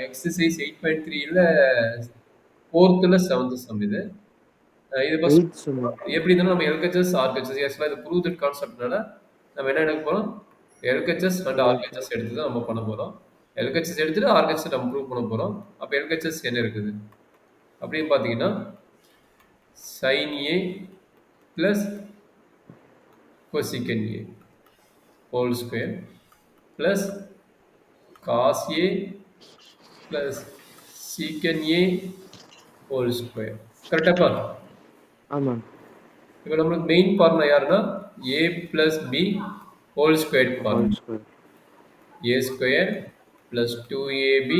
Exercise 8.3ல 4th 7th some இது. இது first 8th sum. எப்படி இருந்தாலும் நம்ம எல்ஹெச்எஸ், ஆர்ஹெச்எஸ் ஆக்சுவலா இது ப்ரூவ்ட் கான்செப்ட்னால நம்ம என்ன எடுக்க போறோம்? எல்ஹெச்எஸ் அண்ட் ஆர்ஹெச்எஸ் எடுத்து தான் நம்ம பண்ண போறோம். எல்ஹெச்எஸ் எடுத்துட்டு ஆர்ஹெச்எஸ் நம்ம ப்ரூவ் பண்ண போறோம். அப்ப எல்ஹெச்எஸ் என்ன இருக்குது? அப்படின்னு பார்த்தீங்கன்னா sin A plus cosecant A whole square plus cos A plus secant A whole square. கரெக்டாப்பா? ஆமாம். இப்போ நம்மளுக்கு மெயின் ஃபார்முலா யாருன்னா a plus b whole squared Whole formula. square. a square plus 2ab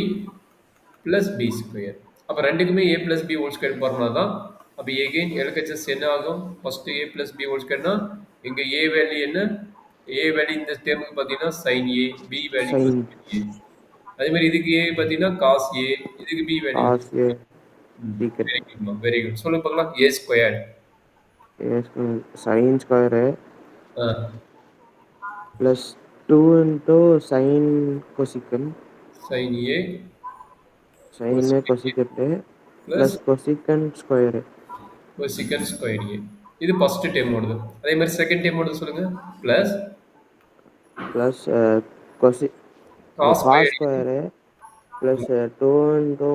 plus b square. அப்போ ரெண்டுக்குமே a plus b whole squared formula தான். அப்போ again LHS என்ன ஆகும்? First a plus b whole squaredனா இங்க a வேல்யூ என்ன? a value இந்த டேர்முக்கு பார்த்தீங்கன்னா sin a, b value Sin cosecant a. அதே மாதிரி இதுக்கு a பார்த்தீங்கன்னா cos a, இதுக்கு b value cos A secant. Very good, very good. சொல்லுங்க பார்க்கலாம். a squared A square sin square ஆ plus 2 into sin cosecant. sin a Sin A cosecant plus plus cosecant square. cosecant square a. இது first term ஓடுது. அதே மாதிரி second term ஓடுது சொல்லுங்க. Plus plus cos cos square plus 2 into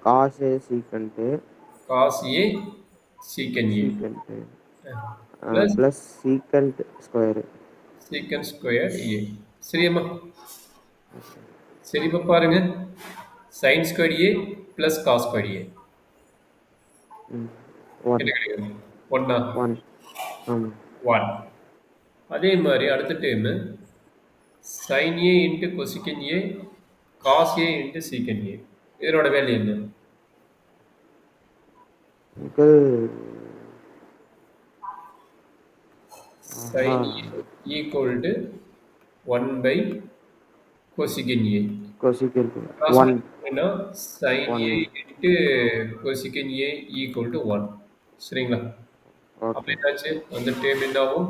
cos A secant cos a secant a secant plus plus secant square. secant square a. சரியாம்மா? சரி இப்போ பாருங்க. sin square a plus cos square a 1 என்ன கிடைக்குது? 1 1 1. அதே மாதிரி அடுத்த term sin a into cosecant a cos a into secant a. இதனோட வேல்யூ என்ன? uncle sin a equal to 1 by cosecant a. cosecant Cross 1 பண்ணா sin a 1 into cosecant a equal to 1. சரிங்களா? அப்ப okay என்னாச்சு? அந்த டேர்ம் என்ன ஆகும்?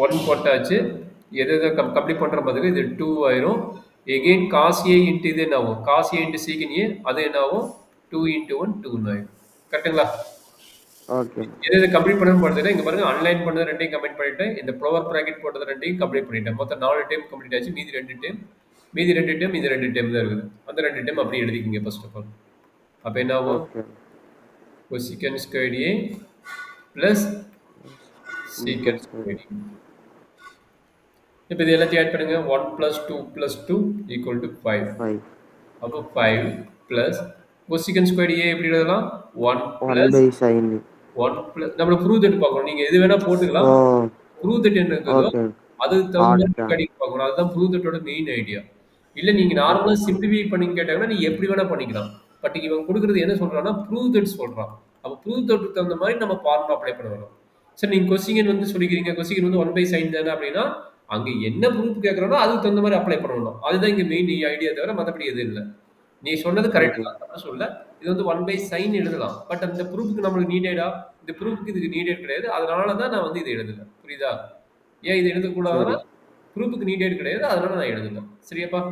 1 போட்டாச்சு. எது எதை கம்ப்ளீட் பண்ற மாதிரி இது 2 ஆயிரும். எகைன் cos a into இது என்ன ஆகும்? cos a into secant a அது என்ன ஆகும்? 2 into 1 2 ஆயிரும். கரெக்ட்டுங்களா? okay எது கம்ப்ளீட் பண்ணணும் பார்த்தீங்கன்னா இங்க பாருங்க அன்லைன் பண்ணது ரெண்டையும் கம்ப்ளீட் பண்ணிட்டேன். இந்த ப்ளவர் பிராக்கெட் போட்டது ரெண்டையும் கம்ப்ளீட் பண்ணிட்டேன். மொத்தம் 4 டைம் கம்ப்ளீட் ஆச்சு. மீதி 2 டைம் இது 2 டைம் தான் இருக்குது. அந்த 2 டைம் அப்படியே எழுதிக்கிங்க ஃபர்ஸ்ட் ஆஃப் ஆல். அப்ப என்ன ஆகும்? okay cosecant squared a plus secant squared a. இப்போ இது எல்லாத்தையும் ஆட் பண்ணுங்க. 1 plus 2 plus 2 equal to 5. 5 அப்போ 5 plus cosecant squared a எப்படி எழுதலாம்? 1 1 by sin 1 plus நம்ம ப்ரூவ் தட் பார்க்கணும். நீங்க எது வேணா போட்டுக்கலாம். oh ப்ரூவ் தட் என்ன இருக்குதோ okay அதுக்கு தகுந்த மாதிரி okay கடிக்க பார்க்கணும். அதுதான் ப்ரூவ் தட்டோட மெயின் ஐடியா. இல்ல நீங்க நார்மலா சிம்பிளிஃபை பண்ணி கேட்டாங்கன்னா நீ எப்படி வேணா பண்ணிக்கலாம். பட் இவன் கொடுக்குறது என்ன சொல்றான்னா ப்ரூவ் தட் சொல்றான். அப்ப ப்ரூவ் தட்டுக்கு தகுந்த மாதிரி நம்ம ஃபார்முலா அப்ளை பண்ண வேணும். சரி நீங்க கொஸ்டின் வந்து சொல்லிக்கிறீங்க. கொஸ்டின் வந்து 1 by sin தானே அப்படின்னா அங்க என்ன ப்ரூஃப் கேட்கறானோ அதுக்கு தகுந்த மாதிரி அப்ளை பண்ணணும். அதுதான் இங்க மெயின் ஐடியா தவிர மற்றபடி எதுவும் இல்லை. நீ சொன்னது கரெக்ட் தான். தப்பா சொல்ல. இது வந்து 1 by sin எழுதலாம். பட் அந்த ப்ரூஃப்க்கு நம்மளுக்கு நீடடா? இந்த ப்ரூஃப்க்கு இதுக்கு நீடட் கிடையாது. அதனால தான் நான் வந்து இதை எழுதல. புரியுதா? ஏன் இது எழுதக்கூடாதுன்னா ப்ரூஃப்க்கு நீடட் கிடையாது. அதனால நான் எழுதல. சரியாப்பா?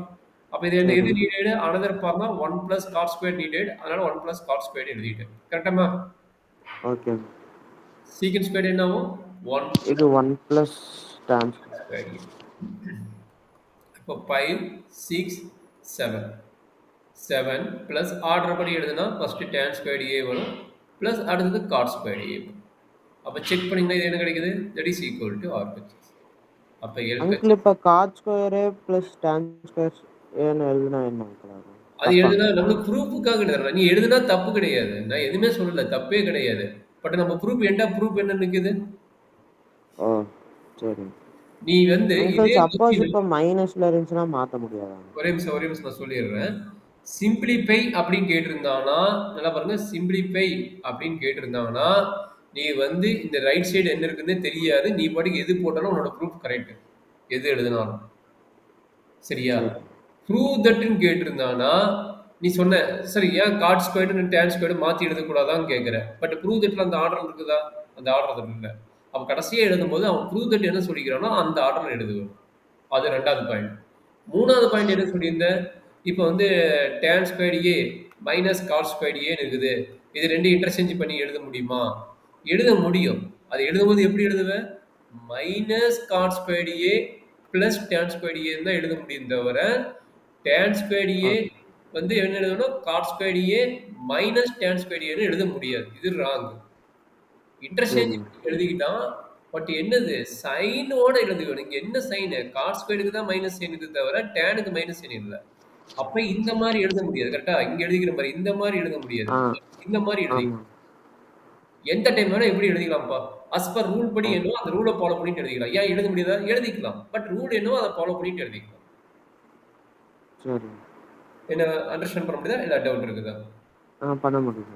அப்ப இது என்ன எது needed? Another pharma 1 plus cot squared needed. அதனால 1 plus cot squared எழுதிட்டேன். கரெக்டாமா? okay secant squared என்ன ஆகும்? 1 இது 1 plus tan squared. இப்போ 5 6 7 7 plus ஆர்டர் படி எழுதுனா ஃபர்ஸ்ட் tan squared a வரும் plus அடுத்தது cot squared a வரும். அப்ப செக் பண்ணீங்கன்னா இது என்ன கிடைக்குது? that is equal to RHS. அப்ப uncle இப்ப cot square plus tan square ஏன்னு எழுதுனா என்ன uncle? அது எழுதுனா நம்மளுக்கு ப்ரூஃபுக்காக எழுதுறோம். நீ எழுதுனா தப்பு கிடையாது. நான் எதுவுமே சொல்லல. தப்பே கிடையாது. பட் நம்ம ப்ரூஃப் என்ன நிக்குது? ஓ சரி. நீ வந்து இதே சப்போஸ் இப்ப மைனஸ்ல இருந்துச்சுனா மாத்த முடியாதா? ஒரே நிமிஷம் நான் சொல்லிடுறேன். சிம்பிளிஃபை அப்படின்னு கேட்டிருந்தாங்கன்னா நல்லா பாருங்க. சிம்பிளிஃபை அப்படின்னு கேட்டிருந்தாங்கன்னா நீ வந்து இந்த ரைட் சைடு என்ன இருக்குன்னு தெரியாது. நீ பாட்டுக்கு எது போட்டாலும் உன்னோட ப்ரூஃப் கரெக்ட். எது எழுதினாலும் சரியா? ப்ரூவ் தட்னு கேட்டிருந்தானா நீ சொன்ன சரி ஏன் காட் ஸ்கொயர்டு டேன் ஸ்கொயர்டு மாற்றி எழுதக்கூடாதான்னு கேட்குற. பட் ப்ரூவ் தட்டில் அந்த ஆர்டர் இருக்குதா? அந்த ஆர்டர் அது இல்லை. அவன் கடைசியாக எழுதும்போது அவன் ப்ரூவ் தட் என்ன சொல்லிக்கிறானோ அந்த ஆர்டர் எழுதுவான். அது 2வது பாயிண்ட். 3வது பாயிண்ட் என்ன சொல்லியிருந்த? இப்போ வந்து டேன் ஸ்கொயர்டு ஏ மைனஸ் காட் ஸ்கொயர்டு ஏன்னு இருக்குது. இது 2 இன்டர்சேஞ்ச் பண்ணி எழுத முடியுமா? எழுத முடியும். அது எழுதும்போது எப்படி எழுதுவேன்? மைனஸ் காட் ஸ்கொயர்டு ஏ பிளஸ் டேன் ஸ்கொயர்டு ஏன்னு தான் எழுத முடியும் தவிர, டேன் ஸ்கொயர்டு ஏ ஓகே. வந்து என்ன எழுதணும்? காட் ஸ்கொயர்டு ஏ மைனஸ் டேன் ஸ்கொயர்டு ஏன்னு எழுத முடியாது. இது ராங். இன்டர்சேஞ்ச் சரிங்க. எழுதிக்கிட்டான். பட் என்னது? சைனோட எழுதுவேன். இங்க என்ன சைனு? காட் ஸ்கொயர்டுக்கு தான் மைனஸ் சைன் இருக்குது தவிர, டேனுக்கு மைனஸ் சைன் இல்ல. அப்ப இந்த மாரி எழுத முடியாது. கரெக்ட்டா? இங்க எழுதிக்கிற மாரி. இந்த மாரி எழுத முடியாது. ஆ, இந்த மாரி எழுதி ஆமா. எந்த டைம் வேணா எப்படி எழுதிக்கலாம்ப்பா. அஸ் பர் ரூல் படி ஓகே. என்னவோ அந்த ரூல ஃபாலோ பண்ணிட்டு எழுதிக்கலாம். ஏன் எழுத முடியாதா? எழுதிக்கலாம். பட் ரூல் என்னவோ அத ஃபாலோ பண்ணிட்டு எழுதிக்கலாம். சரிங்க. என்ன அண்டர்ஸ்டாண்ட் பண்ண முடியுதா? இல்ல டவுட் இருக்குதா? பண்ண முடியும்.